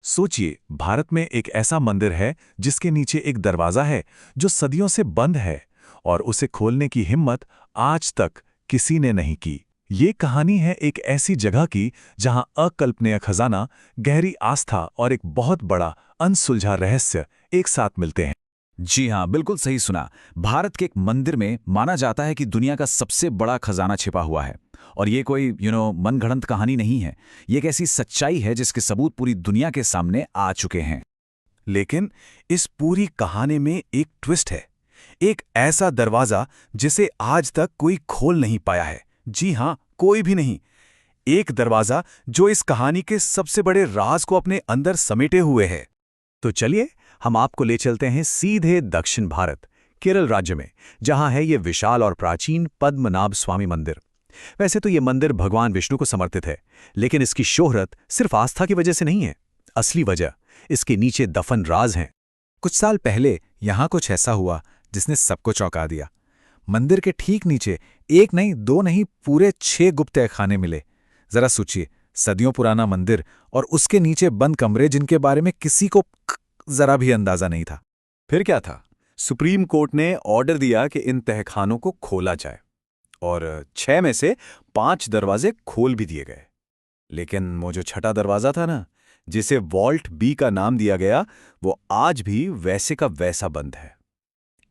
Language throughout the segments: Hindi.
सोचिए, भारत में एक ऐसा मंदिर है जिसके नीचे एक दरवाजा है जो सदियों से बंद है और उसे खोलने की हिम्मत आज तक किसी ने नहीं की। ये कहानी है एक ऐसी जगह की जहां अकल्पनीय खजाना, गहरी आस्था और एक बहुत बड़ा अनसुलझा रहस्य एक साथ मिलते हैं। जी हाँ, बिल्कुल सही सुना। भारत के एक मंदिर में माना जाता है कि दुनिया का सबसे बड़ा खजाना छिपा हुआ है। और ये कोई मनगढ़ंत कहानी नहीं है। ये एक ऐसी सच्चाई है जिसके सबूत पूरी दुनिया के सामने आ चुके हैं। लेकिन इस पूरी कहानी में एक ट्विस्ट है, एक ऐसा दरवाजा जिसे आज तक कोई खोल नहीं पाया है। जी हाँ, कोई भी नहीं। एक दरवाजा जो इस कहानी के सबसे बड़े राज को अपने अंदर समेटे हुए है। तो चलिए, हम आपको ले चलते हैं सीधे दक्षिण भारत, केरल राज्य में, जहां है ये विशाल और प्राचीन पद्मनाभ स्वामी मंदिर। वैसे तो ये मंदिर भगवान विष्णु को समर्पित है, लेकिन इसकी शोहरत सिर्फ आस्था की वजह से नहीं है। असली वजह इसके नीचे दफन राज हैं। कुछ साल पहले यहाँ कुछ ऐसा हुआ जिसने सबको चौंका दिया। मंदिर के ठीक नीचे एक नहीं, दो नहीं, पूरे 6 गुप्त तहखाने मिले। जरा सोचिए, सदियों पुराना मंदिर और उसके नीचे बंद कमरे जिनके बारे में किसी को जरा भी अंदाजा नहीं था। फिर क्या था? सुप्रीम कोर्ट ने ऑर्डर दिया कि इन तहखानों को खोला जाए और 6 में से 5 दरवाजे खोल भी दिए गए। लेकिन वो जो छठा दरवाजा था ना, जिसे वॉल्ट बी का नाम दिया गया, वो आज भी वैसे का वैसा बंद है।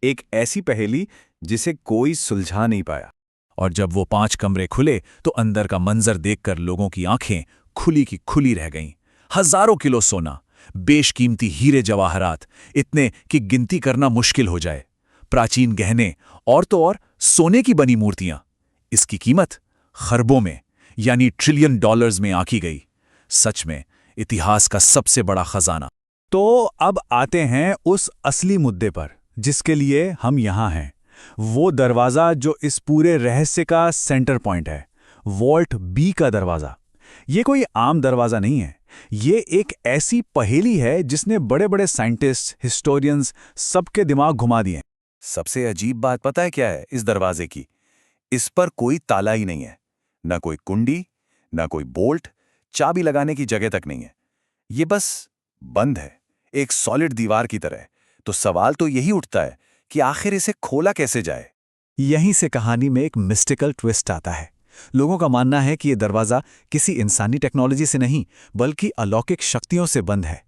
एक ऐसी पहेली जिसे कोई सुलझा नहीं पाया। और जब वो 5 कमरे खुले तो अंदर का मंजर देखकर लोगों की आंखें खुली की खुली रह गईं। हजारों किलो सोना, बेशकीमती हीरे जवाहरात, इतने कि गिनती करना मुश्किल हो जाए। प्राचीन गहने और तो और सोने की बनी मूर्तियां। इसकी कीमत खरबों में यानी ट्रिलियन डॉलर्स में आंकी गई। सच में इतिहास का सबसे बड़ा खजाना। तो अब आते हैं उस असली मुद्दे पर जिसके लिए हम यहां हैं। वो दरवाजा जो इस पूरे रहस्य का सेंटर पॉइंट है, वॉल्ट बी का दरवाजा। ये कोई आम दरवाजा नहीं है। ये एक ऐसी पहेली है जिसने बड़े बड़े साइंटिस्ट, हिस्टोरियंस सबके दिमाग घुमा दिए। सबसे अजीब बात पता है क्या है इस दरवाजे की? इस पर कोई ताला ही नहीं है, ना कोई कुंडी, ना कोई बोल्ट, चाबी लगाने की जगह तक नहीं है। ये बस बंद है, एक सॉलिड दीवार की तरह। तो सवाल तो यही उठता है कि आखिर इसे खोला कैसे जाए। यहीं से कहानी में एक मिस्टिकल ट्विस्ट आता है। लोगों का मानना है कि यह दरवाजा किसी इंसानी टेक्नोलॉजी से नहीं, बल्कि अलौकिक शक्तियों से बंद है।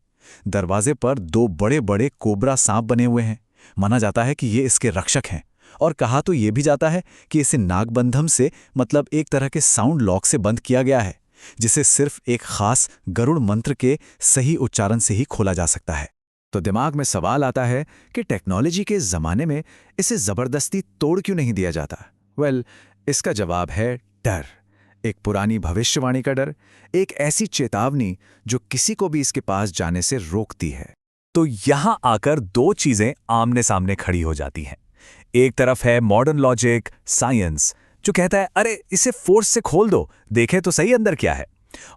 दरवाजे पर 2 बड़े बड़े कोबरा सांप बने हुए हैं। माना जाता है कि ये इसके रक्षक हैं। और कहा तो ये भी जाता है कि इसे नागबंधम से, मतलब एक तरह के साउंड लॉक से बंद किया गया है, जिसे सिर्फ एक खास गरुड़ मंत्र के सही उच्चारण से ही खोला जा सकता है। तो दिमाग में सवाल आता है कि टेक्नोलॉजी के ज़माने में इसे ज़बरदस्ती तोड़ क्यों नहीं दिया जाता? इसका जवाब है डर। एक पुरानी भविष्यवाणी का डर, एक ऐसी चेतावनी जो किसी को भी इसके पास जाने से रोकती है। तो यहां आकर 2 चीजें आमने सामने खड़ी हो जाती हैं। एक तरफ है मॉडर्न लॉजिक, साइंस, जो कहता है अरे इसे फोर्स से खोल दो, देखें तो सही अंदर क्या है।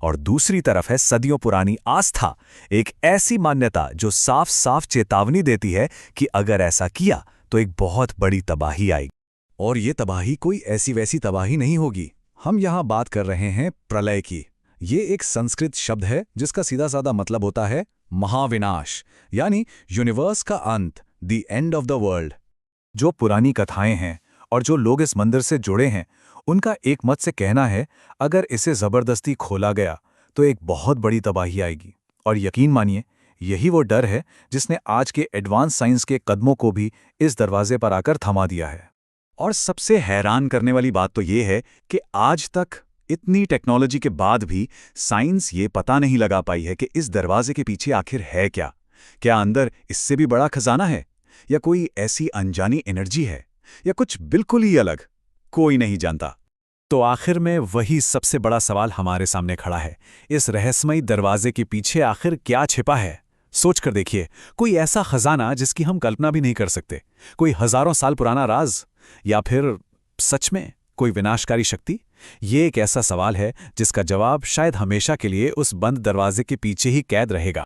और दूसरी तरफ है सदियों पुरानी आस्था, एक ऐसी मान्यता जो साफ साफ चेतावनी देती है कि अगर ऐसा किया तो एक बहुत बड़ी तबाही आएगी। और ये तबाही कोई ऐसी वैसी तबाही नहीं होगी। हम यहां बात कर रहे हैं प्रलय की। ये एक संस्कृत शब्द है जिसका सीधा साधा मतलब होता है महाविनाश, यानी यूनिवर्स का अंत, the end of the world. जो पुरानी कथाएं हैं और जो लोग इस मंदिर से जुड़े हैं, उनका एक मत से कहना है अगर इसे जबरदस्ती खोला गया तो एक बहुत बड़ी तबाही आएगी। और यकीन मानिए, यही वो डर है जिसने आज के एडवांस साइंस के कदमों को भी इस दरवाजे पर आकर थमा दिया है। और सबसे हैरान करने वाली बात तो ये है कि आज तक इतनी टेक्नोलॉजी के बाद भी साइंस ये पता नहीं लगा पाई है कि इस दरवाजे के पीछे आखिर है क्या। क्या अंदर इससे भी बड़ा खजाना है, या कोई ऐसी अनजानी एनर्जी है, या कुछ बिल्कुल ही अलग? कोई नहीं जानता। तो आखिर में वही सबसे बड़ा सवाल हमारे सामने खड़ा है, इस रहस्यमयी दरवाजे के पीछे आखिर क्या छिपा है? सोच कर देखिए, कोई ऐसा खजाना जिसकी हम कल्पना भी नहीं कर सकते, कोई हजारों साल पुराना राज, या फिर सच में कोई विनाशकारी शक्ति? ये एक ऐसा सवाल है जिसका जवाब शायद हमेशा के लिए उस बंद दरवाजे के पीछे ही कैद रहेगा।